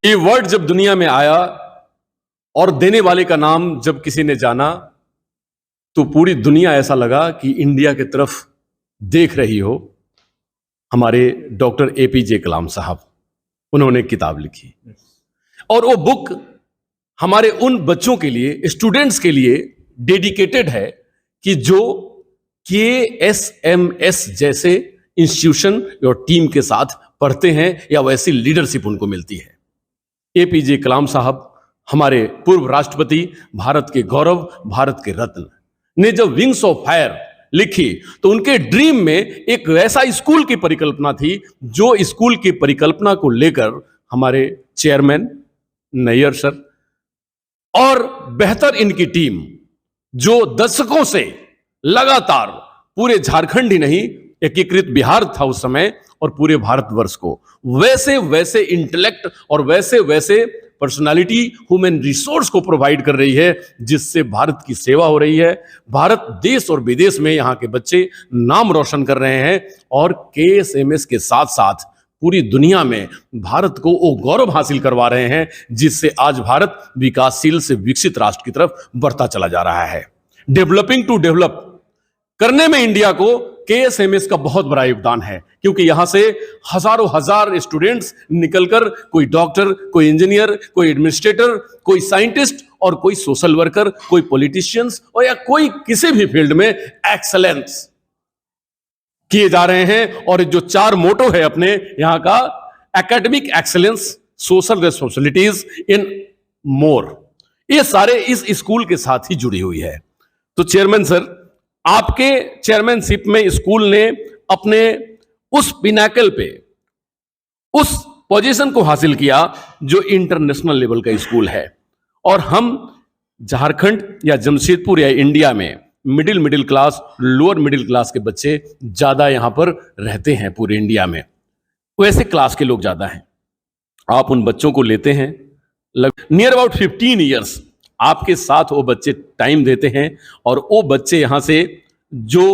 ये वर्ड जब दुनिया में आया और देने वाले का नाम जब किसी ने जाना, तो पूरी दुनिया ऐसा लगा कि इंडिया की तरफ देख रही हो। हमारे डॉक्टर एपीजे कलाम साहब, उन्होंने किताब लिखी और वो बुक हमारे उन बच्चों के लिए, स्टूडेंट्स के लिए डेडिकेटेड है कि जो KSMS जैसे इंस्टीट्यूशन और टीम के साथ पढ़ते हैं या वैसी लीडरशिप उनको मिलती है। एपीजे कलाम साहब हमारे पूर्व राष्ट्रपति, भारत के गौरव, भारत के रत्न, ने जब विंग्स ऑफ फायर लिखी तो उनके ड्रीम में एक ऐसा स्कूल की परिकल्पना थी, जो स्कूल की परिकल्पना को लेकर हमारे चेयरमैन नैयर सर और बेहतर इनकी टीम, जो दशकों से लगातार पूरे झारखंड ही नहीं, एकीकृत बिहार था उस समय और पूरे भारतवर्ष को वैसे वैसे इंटेलेक्ट और वैसे वैसे पर्सनालिटी, ह्यूमन रिसोर्स को प्रोवाइड कर रही है, जिससे भारत की सेवा हो रही है। भारत देश और विदेश में यहाँ के बच्चे नाम रोशन कर रहे हैं और KSMS के साथ साथ पूरी दुनिया में भारत को वो गौरव हासिल करवा रहे हैं, जिससे आज भारत विकासशील से विकसित राष्ट्र की तरफ बढ़ता चला जा रहा है। डेवलपिंग टू डेवलप करने में इंडिया को KSMS का बहुत बड़ा योगदान है, क्योंकि यहां से हजारों हजार स्टूडेंट्स निकलकर कोई डॉक्टर, कोई इंजीनियर, कोई एडमिनिस्ट्रेटर, कोई साइंटिस्ट और कोई सोशल वर्कर, कोई पॉलिटिशियंस और या कोई किसी भी फील्ड में एक्सेलेंस किए जा रहे हैं। और जो 4 मोटो है अपने यहां का, academic excellence, social responsibilities and more, ये सारे इस स्कूल के साथ ही जुड़ी हुई है। तो चेयरमैन सर, आपके चेयरमैनशिप में स्कूल ने अपने उस पिनाकल पे, उस पोजीशन को हासिल किया जो इंटरनेशनल लेवल का स्कूल है। और हम झारखंड या जमशेदपुर या इंडिया में middle class, lower middle class के बच्चे ज्यादा यहां पर रहते हैं पूरे इंडिया में, वैसे क्लास के लोग ज्यादा हैं। आप उन बच्चों को लेते हैं, नियर अबाउट 15 ईयर्स आपके साथ वो बच्चे टाइम देते हैं और वो बच्चे यहां से जो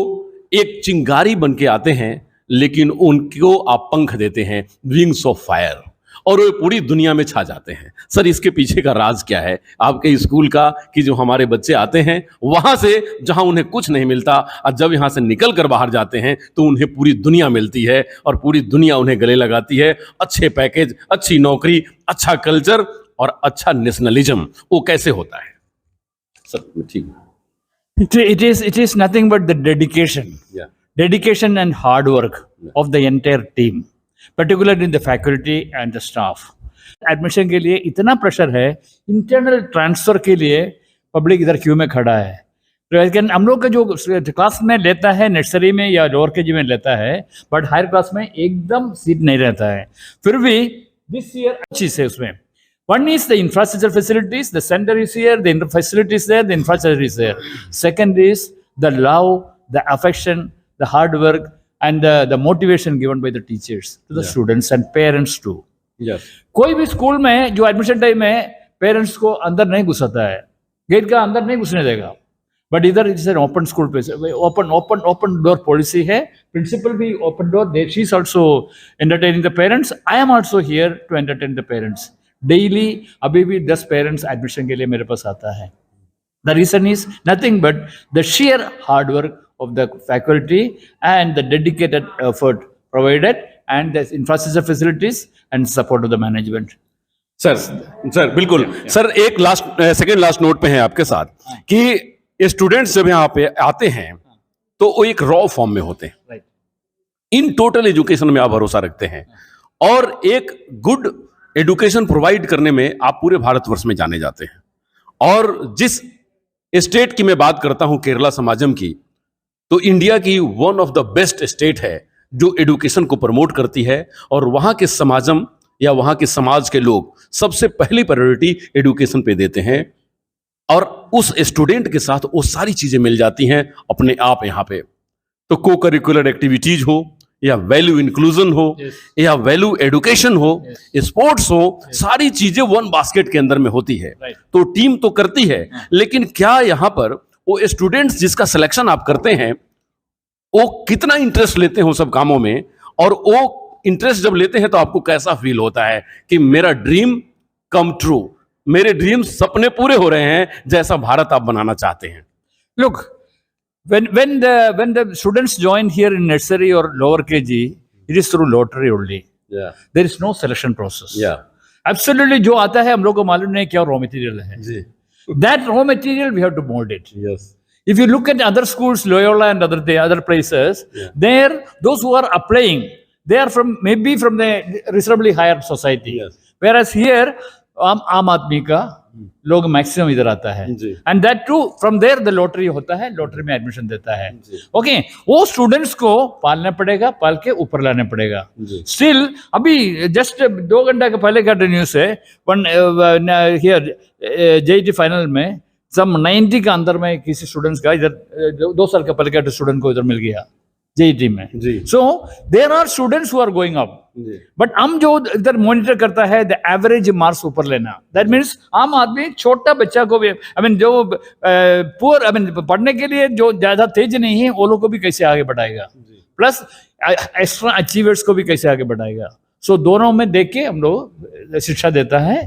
एक चिंगारी बन के आते हैं, लेकिन उनको आप पंख देते हैं, विंग्स ऑफ फायर, और वो पूरी दुनिया में छा जाते हैं। सर, इसके पीछे का राज क्या है आपके स्कूल का, कि जो हमारे बच्चे आते हैं वहां से जहां उन्हें कुछ नहीं मिलता, और जब यहां से निकल कर बाहर जाते हैं तो उन्हें पूरी दुनिया मिलती है और पूरी दुनिया उन्हें गले लगाती है। अच्छे पैकेज, अच्छी नौकरी, अच्छा कल्चर और अच्छा नेशनलिज्म, वो कैसे होता है? सर ठीक, It is nothing but the dedication and hard work of the entire team, particularly in the faculty and the staff. Admission के लिए इतना प्रेशर है, इंटरनल ट्रांसफर के लिए पब्लिक इधर क्यू में खड़ा है। लेकिन हम लोग का जो क्लास में लेता है, नर्सरी में या लोअर केजी में लेता है, बट हायर क्लास में एकदम सीट नहीं रहता है। फिर भी दिस ईयर अच्छी से उसमें one is the infrastructure facilities, the center is here, the facilities there, the infrastructure is there. Second is the love, the affection, the hard work and the motivation given by the teachers to the students and parents too. Yes. कोई भी school में जो admission time में parents को अंदर नहीं घुसाता है, gate का अंदर नहीं घुसने देगा, बट इधर इट्स एन ओपन स्कूल पे, ओपन डोर पॉलिसी है। प्रिंसिपल भी open door, she is also entertaining the parents, I am also here to entertain the parents. Daily अभी भी 10 पेरेंट्स एडमिशन के लिए मेरे पास आता है। The reason is nothing but the share hard work of the faculty and the dedicated effort provided and the infrastructure facilities and support of the management. Sir बिल्कुल। Sir, एक सेकेंड लास्ट नोट पे है आपके साथ कि students जब यहाँ पे आते हैं तो वो एक रॉ फॉर्म में होते हैं। इन टोटल एजुकेशन में आप भरोसा रखते हैं और एक गुड एजुकेशन प्रोवाइड करने में आप पूरे भारतवर्ष में जाने जाते हैं। और जिस स्टेट की मैं बात करता हूं, केरला समाजम की, तो इंडिया की one of the best state है जो एजुकेशन को प्रमोट करती है। और वहां के समाजम या वहां के समाज के लोग सबसे पहली प्रायोरिटी एजुकेशन पे देते हैं और उस स्टूडेंट के साथ वो सारी चीजें मिल जाती हैं अपने आप यहाँ पे। तो को करिकुलर एक्टिविटीज हो या वैल्यू इंक्लूजन हो या वैल्यू एडुकेशन हो, स्पोर्ट्स हो, सारी चीजें वन बास्केट के अंदर में होती है। तो टीम तो करती है, लेकिन क्या यहाँ पर वो स्टूडेंट्स जिसका सिलेक्शन आप करते हैं वो कितना इंटरेस्ट लेते हैं उन सब कामों में, और वो इंटरेस्ट जब लेते हैं तो आपको कैसा फील होता है कि मेरा ड्रीम कम ट्रू, मेरे ड्रीम्स सपने पूरे हो रहे हैं जैसा भारत आप बनाना चाहते हैं। Look, when the students join here in nursery or lower KG, it is through lottery only. Yeah. There is no selection process. Yeah. Absolutely, जो आता है हम लोग को मालूम नहीं क्या raw material है. जी. That raw material we have to mold it. Yes. If you look at other schools, Loyola and other places, there those who are applying, they are maybe from the reasonably higher society. Yes. Whereas here, आम आदमी का लोग maximum इधर आता है. जी. And that too, from there the lottery होता है, lottery में एडमिशन देता है. ओके, वो स्टूडेंट्स को पालना पड़ेगा, पाल के ऊपर लाना पड़ेगा. स्टिल अभी जस्ट 2 घंटे के पहले का न्यूज़ है, हियर जेईटी फाइनल में सम 90 का अंदर में किसी स्टूडेंट्स का इधर 2 साल का पहले का स्टूडेंट को इधर मिल गया जेईटी में. So there are students who are going up, but हम जो इधर मॉनिटर करता है द एवरेज मार्क्स ऊपर लेना. दैट मीन्स आम आदमी छोटा बच्चा को भी जो पुअर पढ़ने के लिए जो ज्यादा तेज नहीं है वो लोग को भी कैसे आगे बढ़ाएगा, प्लस एक्स्ट्रा अचीवर्स को भी कैसे आगे बढ़ाएगा. सो दोनों में देख के हम लोग शिक्षा देता है.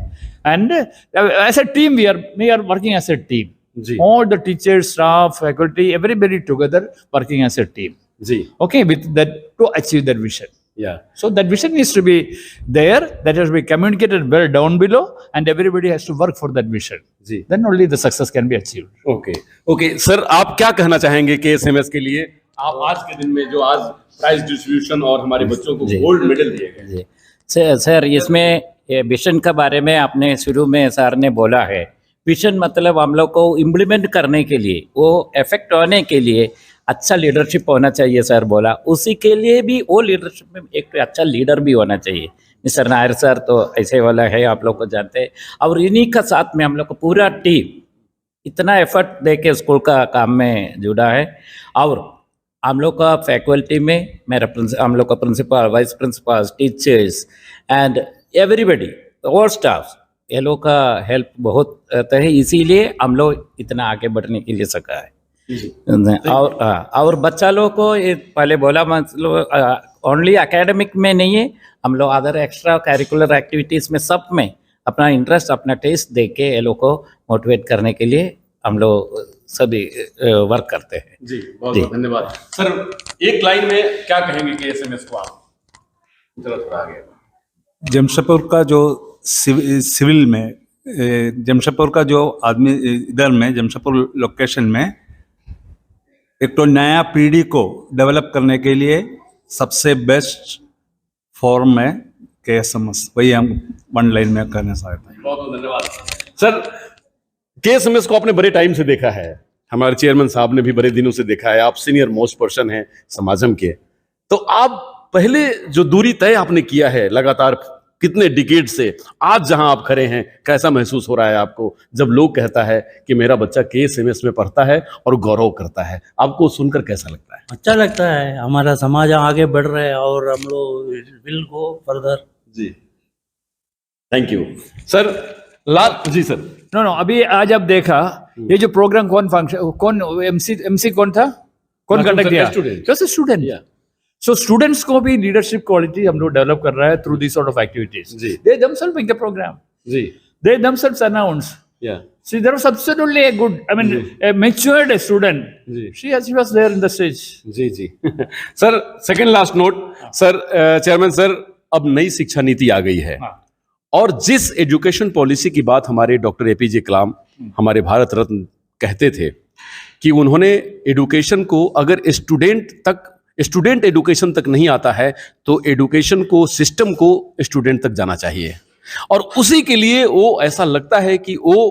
And as a team we are working as a team. All the teachers, staff, faculty, everybody together working as a team. Okay, with that to achieve that vision. Yeah. So that vision needs to be there, that has to be communicated well down below, and everybody has to work for that vision. Then only the success can be achieved. Okay, sir आप क्या कहना चाहेंगे KSMS के लिए? आप आज के दिन में जो आज प्राइज डिस्ट्रीब्यूशन और हमारे बच्चों को गोल्ड मेडल दिए गए. सर इसमें विजन के बारे में आपने शुरू में सर ने बोला है. विजन मतलब हम लोग को इम्प्लीमेंट करने के लिए, वो इफेक्ट होने के लिए अच्छा लीडरशिप होना चाहिए सर बोला. उसी के लिए भी वो लीडरशिप में एक अच्छा लीडर भी होना चाहिए. मिस्टर नायर सर तो ऐसे वाला है, आप लोग को जानते हैं. और इन्हीं का साथ में हम लोग को पूरा टीम इतना एफर्ट दे के स्कूल का काम में जुड़ा है. और हम लोग का फैकल्टी में हम लोग का principal, vice principal, teachers and everybody, all staff, ये लोग का हेल्प बहुत रहता है. इसीलिए हम लोग इतना आगे बढ़ने के लिए सका है. और बच्चा लोग को ये पहले बोला, मतलब ओनली एकेडमिक में नहीं है, हम लोग अदर एक्स्ट्रा करिकुलर एक्टिविटीज़ में सब में अपना इंटरेस्ट, अपना टेस्ट दे के ये लोग को मोटिवेट करने के लिए हम लोग सभी वर्क करते हैं. जी, बहुत बहुत धन्यवाद सर. एक लाइन में क्या कहेंगे KSMS को आप? चलो थोड़ा आगे. जमशेदपुर का जो सिविल में, जमशेदपुर का जो आदमी इधर में जमशेदपुर लोकेशन में एक तो नया पीढ़ी को डेवलप करने के लिए सबसे बेस्ट फॉर्म है KSMS. वही हम 1 लाइन में कहना चाहते हैं. बहुत बहुत धन्यवाद सर. KSMS को आपने बड़े टाइम से देखा है, हमारे चेयरमैन साहब ने भी बड़े दिनों से देखा है. आप सीनियर मोस्ट पर्सन हैं समाजम के, तो आप पहले जो दूरी तय आपने किया है लगातार कितने डिकेड से आज जहां आप खड़े हैं, कैसा महसूस हो रहा है आपको जब लोग कहता है कि मेरा बच्चा KSMS में पढ़ता है और गौरव करता है? आपको सुनकर कैसा लगता है? अच्छा लगता है. हमारा समाज आगे बढ़ रहा है और हम लोग विल गो फर्दर. जी, थैंक यू सर. जी सर. नो अभी आज आप देखा ये जो प्रोग्राम कौन MC कौन था, कौन कंडक्ट किया? Just student. So students को भी leadership quality हम लोग डेवलप कर रहा है through these sort of activities. They themselves make the program. They themselves announce. See, there was absolutely a good, a matured student. She was there in the stage. जी. Sir, second last note sir, chairman sir, अब नई शिक्षा नीति आ गई है. और जिस education policy की बात हमारे डॉक्टर APJ कलाम, हमारे भारत रत्न, कहते थे कि उन्होंने एडुकेशन को अगर स्टूडेंट एडुकेशन तक नहीं आता है तो एडुकेशन को, सिस्टम को स्टूडेंट तक जाना चाहिए. और उसी के लिए वो ऐसा लगता है कि वो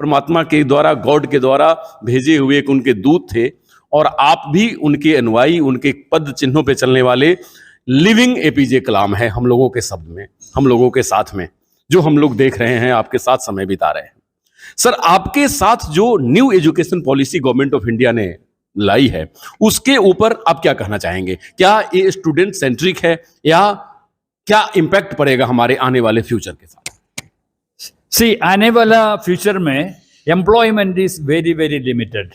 परमात्मा के द्वारा, गॉड के द्वारा भेजे हुए एक उनके दूत थे. और आप भी उनके अनुयायी, उनके पद चिन्हों पे चलने वाले लिविंग APJ कलाम है हम लोगों के शब्द में, हम लोगों के साथ में, जो हम लोग देख रहे हैं, आपके साथ समय बिता रहे हैं. सर, आपके साथ जो new education policy government of India ने लाई है, उसके ऊपर आप क्या कहना चाहेंगे? क्या ये स्टूडेंट सेंट्रिक है या क्या इम्पैक्ट पड़ेगा हमारे आने वाले फ्यूचर के साथ? सी, आने वाला फ्यूचर में employment is very very limited.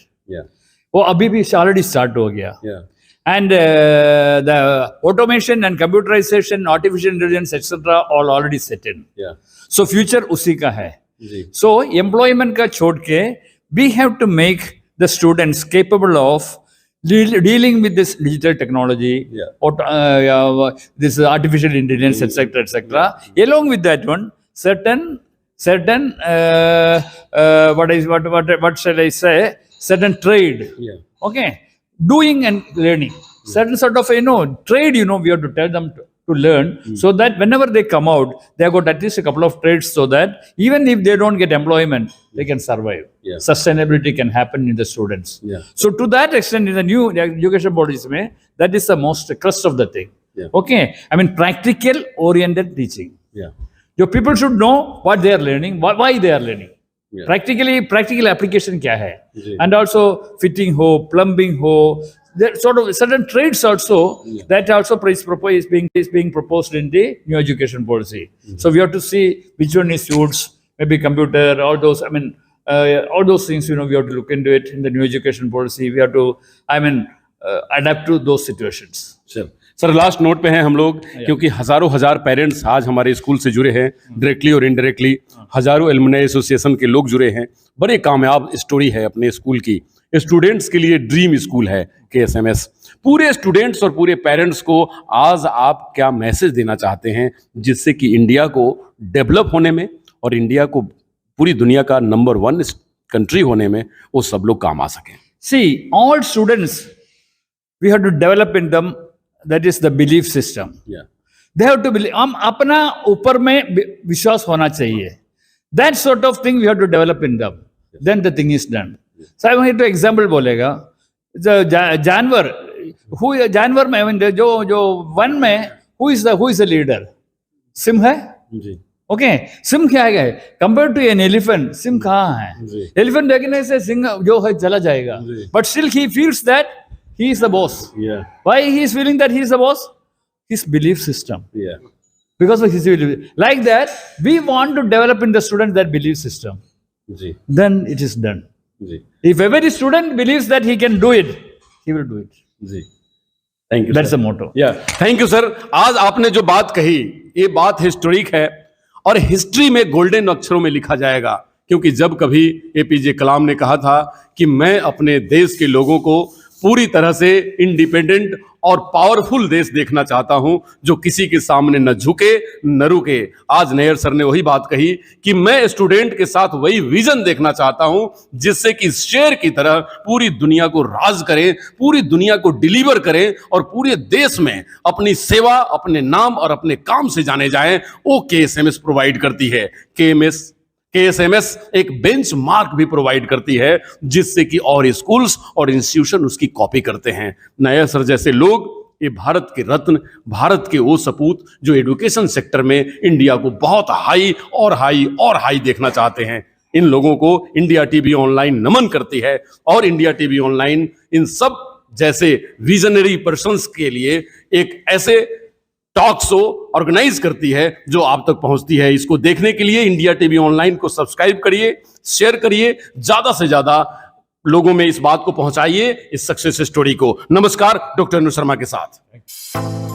वो अभी भी ऑलरेडी स्टार्ट हो गया. And the automation and computerization, artificial intelligence, etc., all already set in. Yeah. So future उसी का है. जी. So employment का छोड़ के we have to make the students capable of dealing with this digital technology, this artificial intelligence, etc., etc. Along with that one, certain what shall I say? Certain trade. Yeah. Okay, doing and learning. Certain sort of trade. We have to tell them to learn, so that whenever they come out, they have got at least a couple of trades, so that even if they don't get employment, they can survive. Yeah. Sustainability can happen in the students. Yeah. So to that extent, in the new education policy, that is the most crust of the thing. Yeah. Okay, I mean practical oriented teaching. Yeah. Your people should know what they are learning, why they are learning. Yeah. Practical application क्या है, जी. and also fitting हो, plumbing हो, there sort of certain trades also that also is being proposed in the new education policy. So we have to see which one is suits, maybe computer, all those. I mean, all those things. We have to look into it in the new education policy. We have to, adapt to those situations. Sir last note पे हैं हम लोग, क्योंकि हजारों हजार parents आज हमारे school से जुड़े हैं, डायरेक्टली और इनडायरेक्टली. हजारों एलुमनाई एसोसिएशन के लोग जुड़े हैं. बड़े कामयाब स्टोरी है अपने स्कूल की. स्टूडेंट्स के लिए ड्रीम स्कूल है KSMS. पूरे स्टूडेंट्स और पूरे पेरेंट्स को आज आप क्या मैसेज देना चाहते हैं, जिससे कि इंडिया को डेवलप होने में और इंडिया को पूरी दुनिया का नंबर 1 कंट्री होने में वो सब लोग काम आ सकें? See, all students, we have to develop in them, that is the belief system. Yeah. They have to believe. हम अपना ऊपर में विश्वास होना चाहिए. That sort of thing we have to develop in them. Then the thing is done. So I want to example बोलेगा. जानवर में I mean, जो वन में who is the leader? सिंह है. जी. ओके, सिंह क्या है कंपेयर टू एन एलिफेंट? सिंह कहाँ है? एलिफेंट देखने से सिंह जो है चला जाएगा, but still he feels that he is the boss. Why he is feeling that he is the boss? His belief system. Because of his belief. Like that, we want to develop in the student that belief system. Then it is done. If every student believes that he can do it, he will do it. Thank you. That's the motto. Thank you sir. आज आपने जो बात कही, ये बात historic है और history में गोल्डन अक्षरों में लिखा जाएगा, क्योंकि जब कभी APJ कलाम ने कहा था कि मैं अपने देश के लोगों को पूरी तरह से इंडिपेंडेंट और पावरफुल देश देखना चाहता हूं, जो किसी के सामने न झुके न रुके. आज नैयर सर ने वही बात कही कि मैं स्टूडेंट के साथ वही विजन देखना चाहता हूं, जिससे कि शेर की तरह पूरी दुनिया को राज करें, पूरी दुनिया को डिलीवर करें और पूरे देश में अपनी सेवा, अपने नाम और अपने काम से जाने जाएं. वो KSMS प्रोवाइड करती है. KSMS एक बेंचमार्क भी प्रोवाइड करती है, जिससे कि और स्कूल्स और इंस्टीट्यूशन उसकी कॉपी करते हैं. नैयर सर जैसे लोग ये भारत के रत्न, भारत के वो सपूत जो एजुकेशन सेक्टर में इंडिया को बहुत हाई और हाई और हाई देखना चाहते हैं. इन लोगों को इंडिया टीवी ऑनलाइन नमन करती है और इंडिया टीवी ऑनलाइन इन सब जैसे विजनरी पर्संस के लिए एक ऐसे टॉक शो ऑर्गेनाइज करती है जो आप तक पहुंचती है. इसको देखने के लिए इंडिया टीवी ऑनलाइन को सब्सक्राइब करिए, शेयर करिए, ज्यादा से ज्यादा लोगों में इस बात को पहुंचाइए, इस सक्सेस स्टोरी को. नमस्कार, डॉक्टर अनु शर्मा के साथ.